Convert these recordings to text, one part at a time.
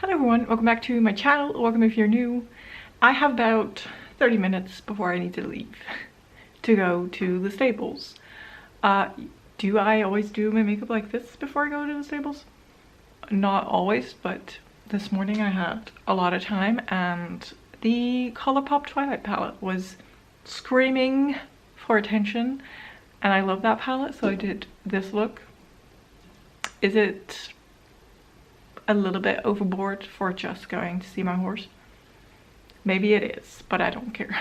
Hello everyone, welcome back to my channel. Welcome if you're new. I have about 30 minutes before I need to leave to go to the Staples. Do I always do my makeup like this before I go to the Staples? Not always, but this morning I had a lot of time and the Colourpop Twilight palette was screaming for attention and I love that palette, so I did this look. Is it a little bit overboard for just going to see my horse? Maybe it is, but I don't care.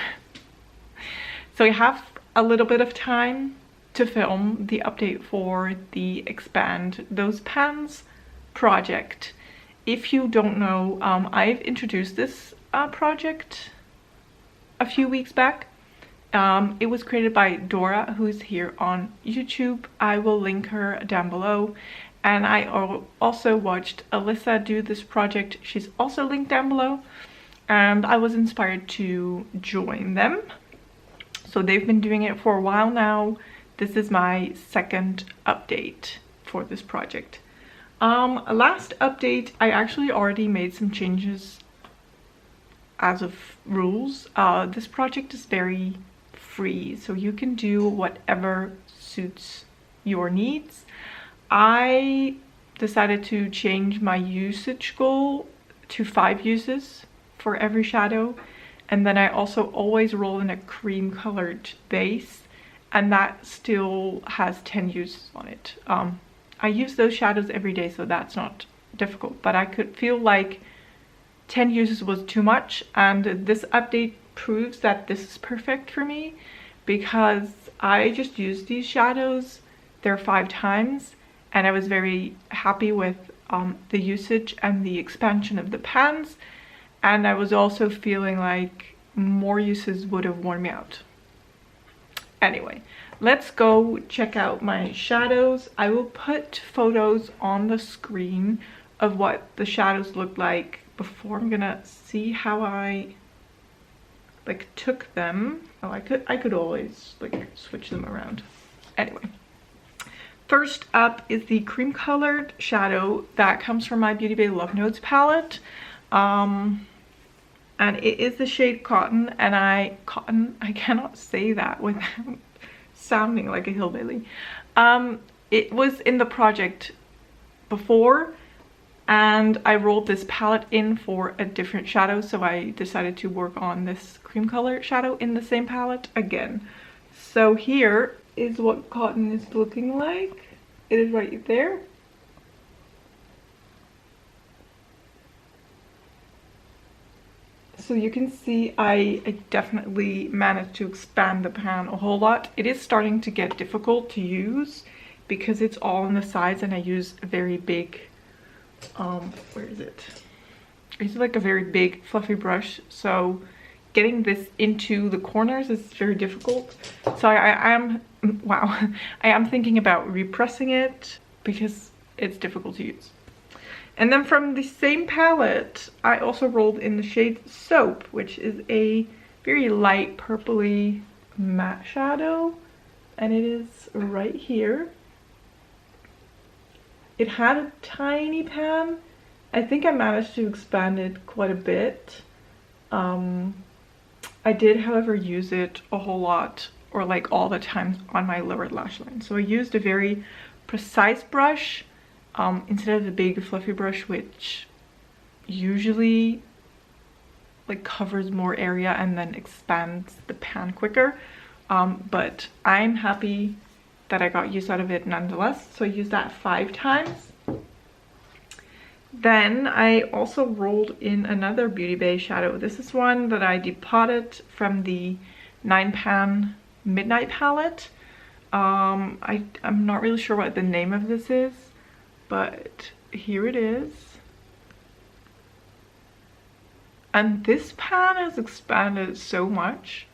So I have a little bit of time to film the update for the Expand Those Pans project. If you don't know, I've introduced this project a few weeks back. It was created by Dora, who's here on YouTube. I will link her down below. And I also watched Alyssa do this project. She's also linked down below. And I was inspired to join them. So they've been doing it for a while now. This is my second update for this project. Last update, I actually already made some changes as of rules. This project is very free, so you can do whatever suits your needs. I decided to change my usage goal to 5 uses for every shadow, and then I also always roll in a cream colored base, and that still has 10 uses on it. I use those shadows every day, so that's not difficult, but I could feel like 10 uses was too much, and this update proves that this is perfect for me because I just used these shadows there 5 times. And I was very happy with the usage and the expansion of the pans. And I was also feeling like more uses would have worn me out. Anyway, let's go check out my shadows. I will put photos on the screen of what the shadows look like before. I'm gonna see how I like took them. Oh, I could always like switch them around. Anyway. First up is the cream colored shadow that comes from my Beauty Bay Love Notes palette. And it is the shade Cotton, and I cannot say that without sounding like a hillbilly. It was in the project before, and I rolled this palette in for a different shadow, so I decided to work on this cream color shadow in the same palette again. So here is what Cotton is looking like. It is right there. So you can see I definitely managed to expand the pan a whole lot. It is starting to get difficult to use because it's all on the sides and I use a very big, where is it? I use like a very big fluffy brush. So getting this into the corners is very difficult. So I am thinking about repressing it because it's difficult to use. And then from the same palette, I also rolled in the shade Soap, which is a very light purpley matte shadow. And it is right here. It had a tiny pan. I think I managed to expand it quite a bit. I did, however, use it a whole lot, or like all the time on my lower lash line. So I used a very precise brush instead of the big fluffy brush, which usually like covers more area and then expands the pan quicker. But I'm happy that I got use out of it nonetheless. So I used that 5 times. Then I also rolled in another Beauty Bay shadow. This is one that I depotted from the 9-pan Midnight palette. I'm not really sure what the name of this is, but here it is. And this pan has expanded so much,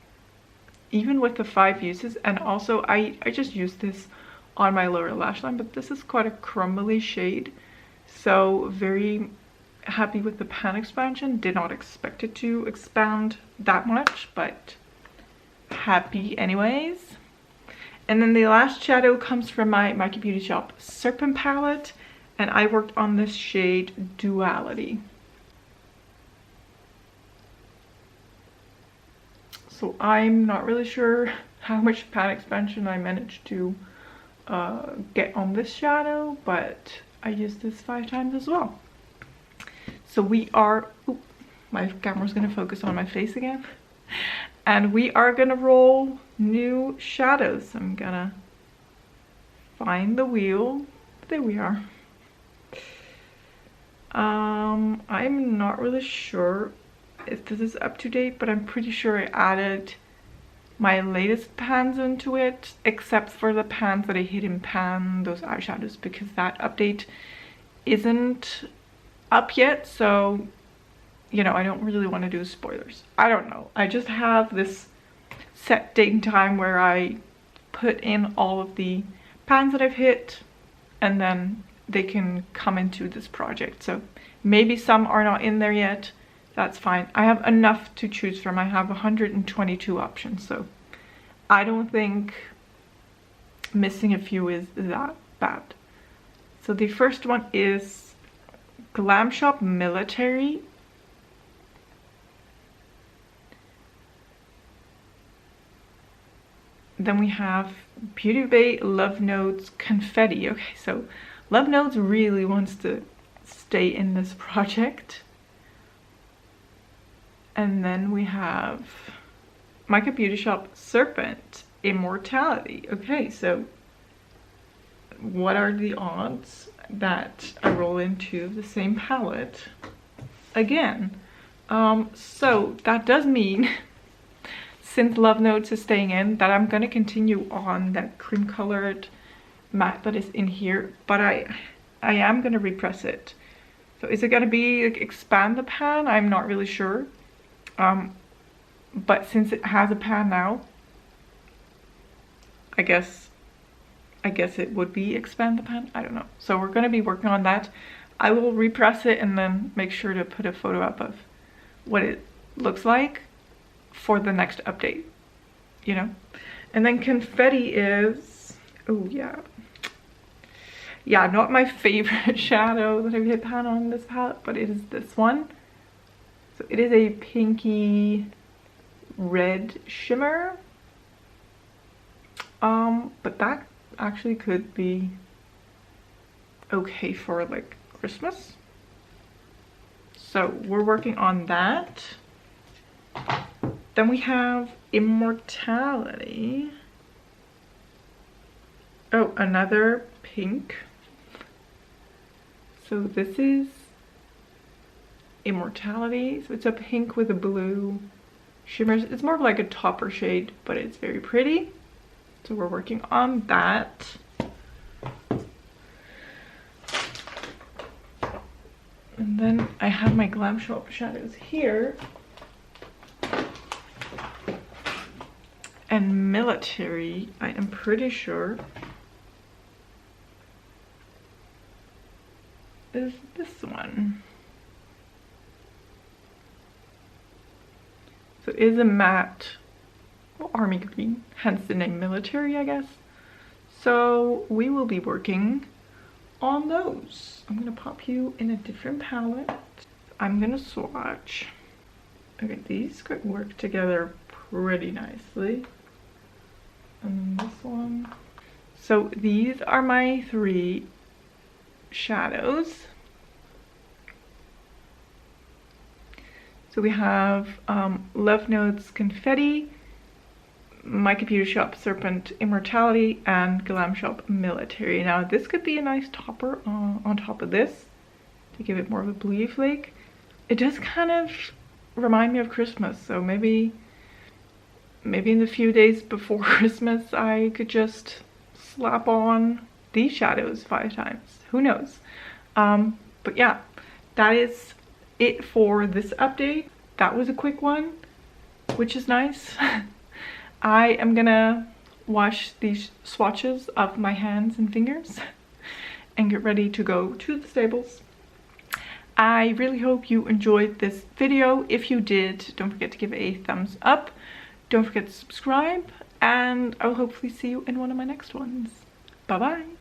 even with the 5 uses. And also I just used this on my lower lash line, but this is quite a crumbly shade. So very happy with the pan expansion. Did not expect it to expand that much, but happy anyways. And then the last shadow comes from my Mikey Beauty Shop Serpent palette, and I worked on this shade Duality. So I'm not really sure how much pan expansion I managed to get on this shadow, but I used this 5 times as well. So we are, oop, my camera's gonna focus on my face again. And we are gonna roll new shadows. I'm gonna find the wheel. There we are. I'm not really sure if this is up to date, but I'm pretty sure I added my latest pans into it, except for the pans that I hid in pan, those eyeshadows, because that update isn't up yet. So, you know, I don't really want to do spoilers. I don't know. I just have this set date and time where I put in all of the pans that I've hit, and then they can come into this project. So maybe some are not in there yet. That's fine. I have enough to choose from. I have 122 options, so I don't think missing a few is that bad. So the first one is Glam Shop Military. Then we have Beauty Bay Love Notes Confetti. Okay, so Love Notes really wants to stay in this project. And then we have Makeup Beauty Shop Serpent Immortality. Okay, so what are the odds that I roll into the same palette again? So that does mean, since Love Notes is staying in, that I'm gonna continue on that cream colored matte that is in here, but I am gonna repress it. So is it gonna be like expand the pan? I'm not really sure. But since it has a pan now, I guess it would be expand the pan. I don't know. So we're going to be working on that. I will repress it and then make sure to put a photo up of what it looks like for the next update, you know. And then Confetti is, oh yeah, not my favorite shadow that I've hit pan on this palette, but it is this one. So it is a pinky red shimmer, but that actually could be okay for like Christmas. So we're working on that. Then we have Immortality. Oh, another pink. So this is Immortality. So it's a pink with a blue shimmers. It's more of like a topper shade, but it's very pretty. So we're working on that. And then I have my Glam Shop shadows here. And Military, I am pretty sure, is this one. So it is a matte, well, army green, hence the name Military, I guess. So we will be working on those. I'm gonna pop you in a different palette. I'm gonna swatch. Okay, these could work together pretty nicely. And then this one. So these are my 3 shadows. So we have Love Notes Confetti, Makeup Beauty Shop Serpent Immortality, and Glam Shop Military. Now this could be a nice topper on top of this to give it more of a bluey flake. It does kind of remind me of Christmas, so maybe in the few days before Christmas I could just slap on these shadows 5 times. Who knows? But yeah, that is it for this update. That was a quick one, which is nice. I am gonna wash these swatches of my hands and fingers and get ready to go to the stables. I really hope you enjoyed this video. If you did, don't forget to give it a thumbs up. Don't forget to subscribe, and I'll hopefully see you in one of my next ones. Bye bye.